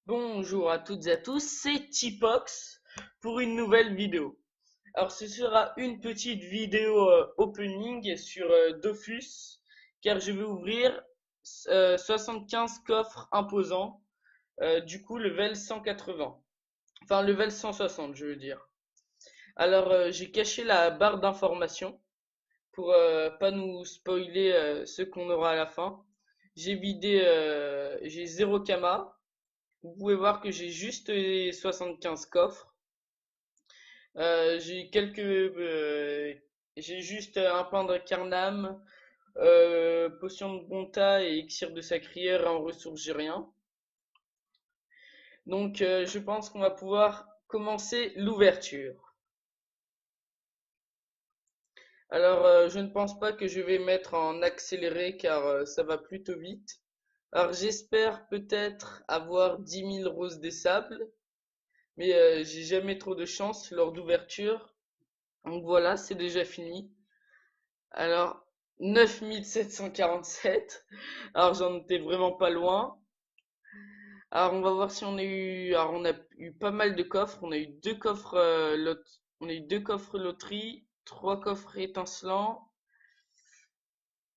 Bonjour à toutes et à tous, c'est Tipox pour une nouvelle vidéo. Alors ce sera une petite vidéo opening sur Dofus car je vais ouvrir 75 coffres imposants, du coup level 180, enfin level 160 je veux dire. Alors j'ai caché la barre d'information pour pas nous spoiler ce qu'on aura à la fin. J'ai 0 kama. Vous pouvez voir que j'ai juste les 75 coffres. J'ai j'ai juste un pain d'incarnam, potion de bonta et elixir de sacrière, et en ressources j'ai rien. Donc je pense qu'on va pouvoir commencer l'ouverture. Alors je ne pense pas que je vais mettre en accéléré car ça va plutôt vite. Alors j'espère peut-être avoir 10 000 roses des sables, mais j'ai jamais trop de chance lors d'ouverture. Donc voilà, c'est déjà fini. Alors, 9747. Alors, j'en étais vraiment pas loin. Alors, on va voir si on a eu. Alors, on a eu pas mal de coffres. On a eu deux coffres on a eu deux coffres loterie, trois coffres étincelants,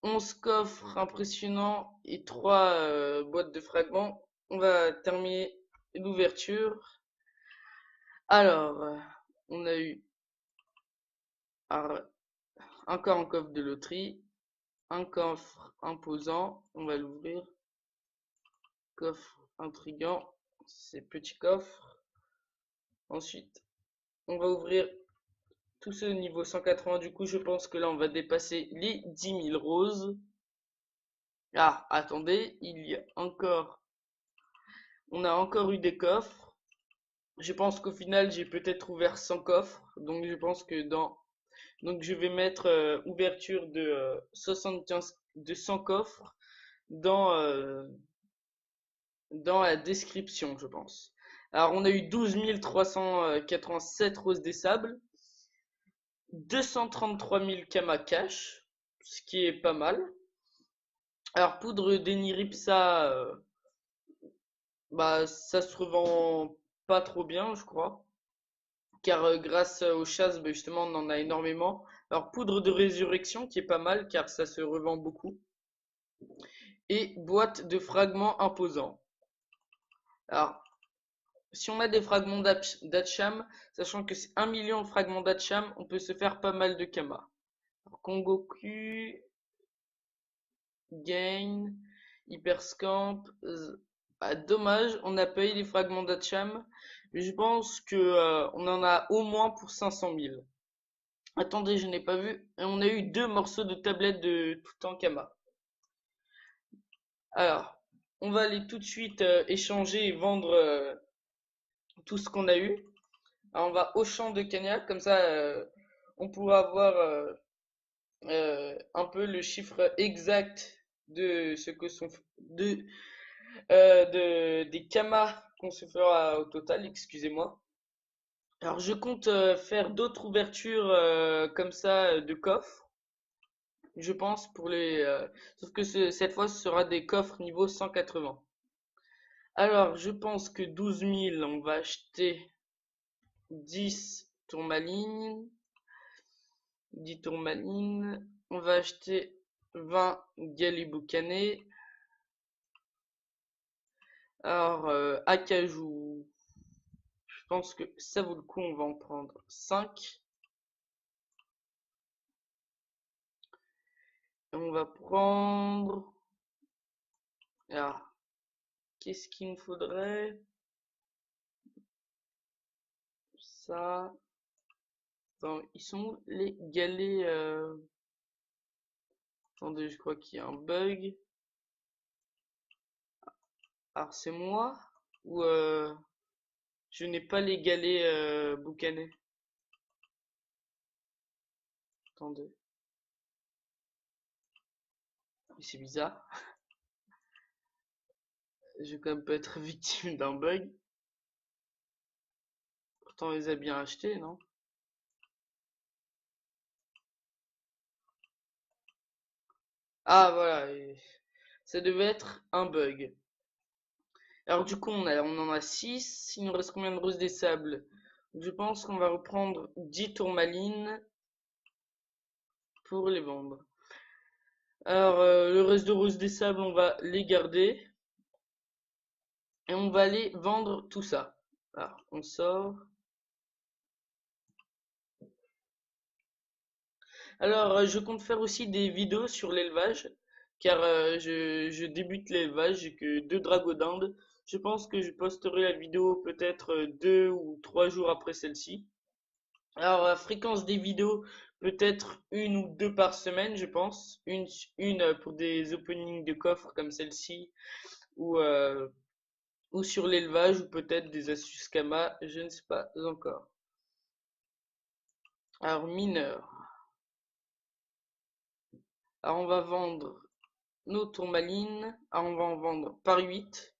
11 coffres impressionnants et trois boîtes de fragments. On va terminer l'ouverture. Alors, on a eu alors, encore un coffre de loterie, un coffre imposant. On va l'ouvrir. Coffre intriguant, c'est petit coffre. Ensuite, on va ouvrir tout ce niveau 180. Du coup, je pense que là, on va dépasser les 10 000 roses. Ah, attendez, on a encore eu des coffres. Je pense qu'au final, j'ai peut-être ouvert 100 coffres. Donc, je pense que donc je vais mettre ouverture de 75, de 100 coffres dans, euh, dans la description, je pense. Alors, on a eu 12 387 roses des sables, 233 000 Kama cash, ce qui est pas mal. Alors, poudre d'Eniripsa, bah, ça se revend pas trop bien, je crois. Car grâce aux chasses, bah, justement, on en a énormément. Alors, poudre de résurrection, qui est pas mal, car ça se revend beaucoup. Et boîte de fragments imposants. Alors, si on a des fragments d'Acham, sachant que c'est 1 million de fragments d'Acham, on peut se faire pas mal de Kama. Kongoku, Gain, Hyperscamp. Ah, dommage, on a pas eu les fragments d'Acham. Mais je pense que on en a au moins pour 500 000. Attendez, je n'ai pas vu. Et on a eu deux morceaux de tablette de Toutankama. Alors, on va aller tout de suite échanger et vendre tout ce qu'on a eu. Alors, on va au champ de Cagnac, comme ça on pourra avoir un peu le chiffre exact de ce que sont de, des kamas qu'on se fera au total, excusez-moi. Alors je compte faire d'autres ouvertures comme ça de coffres, je pense pour les sauf que cette fois ce sera des coffres niveau 180. Alors je pense que 12 000 on va acheter 10 tourmalines, 10 tourmalines, on va acheter 20 galiboucanés. Alors acajou, je pense que ça vaut le coup, on va en prendre 5. On va prendre... Ah, qu'est-ce qu'il me faudrait? Ça... Attends, ils sont où les galets Attendez, je crois qu'il y a un bug. Alors c'est moi ou je n'ai pas les galets boucanés? Attendez, c'est bizarre. Je vais quand même pas être victime d'un bug. Pourtant on les a bien achetés, non? Ah voilà, ça devait être un bug. Alors du coup, on en a 6. Il nous reste combien de roses des sables? Je pense qu'on va reprendre 10 tourmalines pour les vendre. Alors, le reste de roses des sables, on va les garder. Et on va aller vendre tout ça. Alors, on sort. Alors, je compte faire aussi des vidéos sur l'élevage, car je débute l'élevage, j'ai que 2 dragos d'Inde. Je pense que je posterai la vidéo peut-être 2 ou 3 jours après celle-ci. Alors, la fréquence des vidéos, peut-être 1 ou 2 par semaine, je pense. Une pour des openings de coffres comme celle-ci, ou, euh, ou sur l'élevage, ou peut-être des astuces Kama, je ne sais pas encore. Alors, mineur. Alors, on va vendre nos tourmalines. Alors, on va en vendre par 8.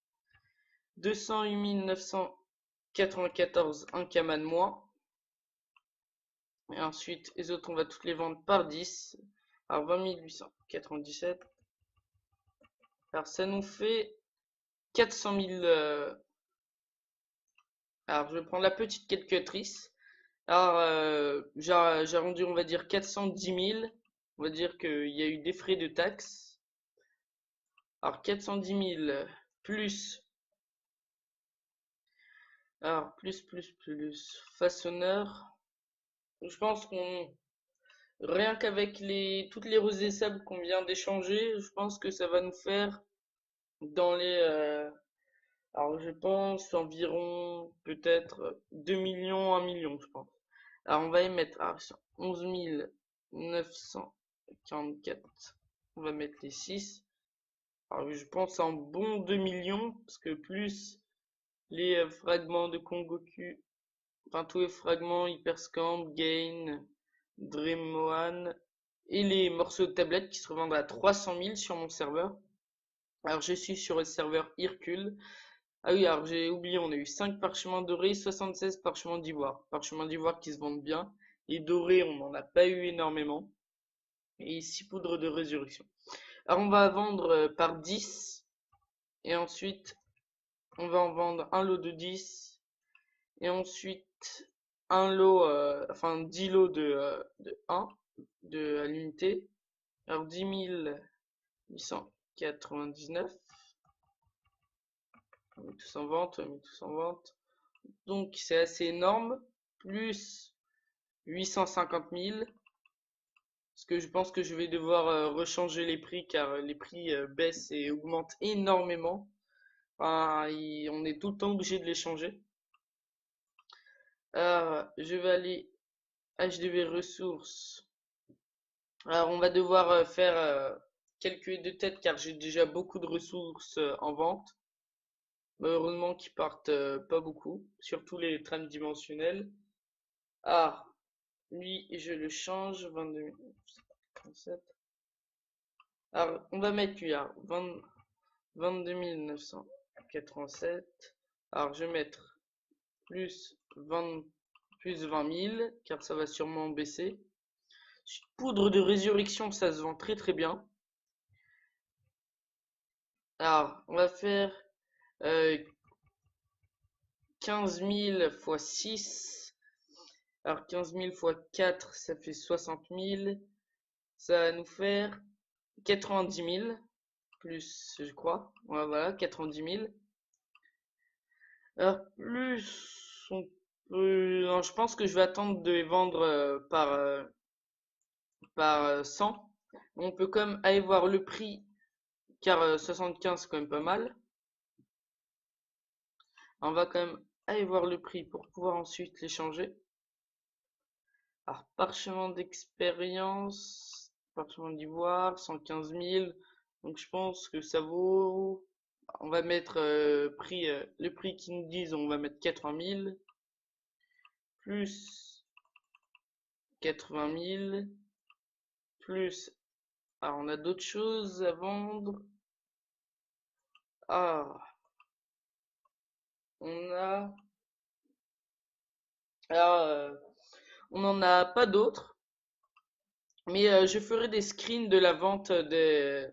208 994, un Kama de moins. Et ensuite, les autres, on va toutes les vendre par 10. Alors, 20 897. Alors, ça nous fait 400 000. Alors, je vais prendre la petite calculatrice. Alors, j'ai rendu, on va dire, 410 000. On va dire qu'il y a eu des frais de taxes. Alors, 410 000 plus. Alors, plus. Façonneur. Je pense qu'on. Rien qu'avec toutes les roses et sables qu'on vient d'échanger, je pense que ça va nous faire dans les. Alors, je pense environ peut-être 2 millions, 1 million, je pense. Alors, on va y mettre 11 944. On va mettre les 6. Alors, je pense un bon 2 millions, parce que plus les fragments de Kongoku, enfin tous les fragments Hyperscamp, Gain, Dream et les morceaux de tablette qui se revendent à 300 000 sur mon serveur. Alors, je suis sur le serveur Hercule. Ah oui, alors j'ai oublié, on a eu 5 parchemins dorés, 76 parchemins d'ivoire. Parchemins d'ivoire qui se vendent bien. Les dorés, on n'en a pas eu énormément. Et 6 poudres de résurrection. Alors on va vendre par 10. Et ensuite, on va en vendre un lot de 10. Et ensuite, un lot, enfin 10 lots de 1 à l'unité. Alors 10 899. On met tous en vente, on met tous en vente. Donc c'est assez énorme. Plus 850 000. Parce que je pense que je vais devoir rechanger les prix car les prix baissent et augmentent énormément. Enfin, on est tout le temps obligé de les changer. Alors, je vais aller HDV ressources. Alors, on va devoir faire calculer de tête car j'ai déjà beaucoup de ressources en vente. Heureusement qu'ils partent pas beaucoup, surtout les trames dimensionnelles. Ah, lui, je le change. 22 037. Alors, on va mettre lui à 22 987. Alors, je vais mettre plus 20 000, car ça va sûrement baisser. Poudre de résurrection, ça se vend très très bien. Alors, on va faire 15 000 x 6. Alors, 15 000 x 4, ça fait 60 000. Ça va nous faire 90 000. Plus, je crois. Ouais, voilà, 90 000. Alors, plus on peut. Non, je pense que je vais attendre de les vendre par 100. On peut quand même aller voir le prix, car 75 c'est quand même pas mal. On va quand même aller voir le prix pour pouvoir ensuite les changer. Alors, parchemin d'expérience, parchemin d'ivoire, 115 000. Donc, je pense que ça vaut. On va mettre le prix qu'ils nous disent, on va mettre 80 000. Plus 80 000. Plus. Alors, on a d'autres choses à vendre. Ah, on a. Alors, on n'en a pas d'autres. Mais je ferai des screens de la vente des.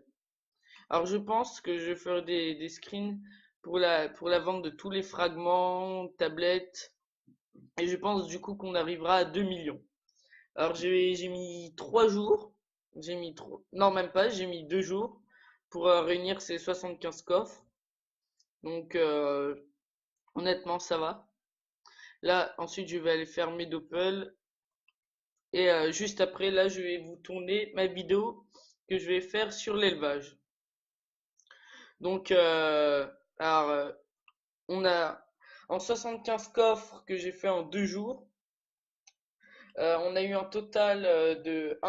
Alors, je pense que je ferai des screens pour la vente de tous les fragments, tablettes. Et je pense du coup qu'on arrivera à 2 millions. Alors j'ai mis 3 jours. J'ai mis trop. Non, même pas, j'ai mis 2 jours pour réunir ces 75 coffres. Donc honnêtement, ça va. Là, ensuite, je vais aller faire mes doppels. Et juste après, là, je vais vous tourner ma vidéo que je vais faire sur l'élevage. Donc, alors, on a en 75 coffres que j'ai fait en 2 jours. On a eu un total de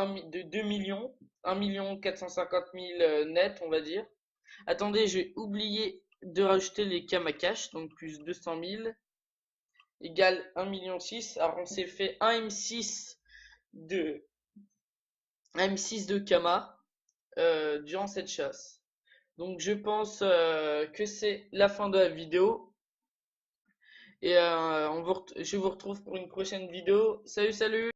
2 millions, 1 450 000 net, on va dire. Attendez, j'ai oublié de rajouter les Kamakash, donc plus 200 000, égale 1,6 million. Alors, on s'est fait de, un M6 de Kama durant cette chasse. Donc, je pense que c'est la fin de la vidéo. Et je vous retrouve pour une prochaine vidéo. Salut, salut!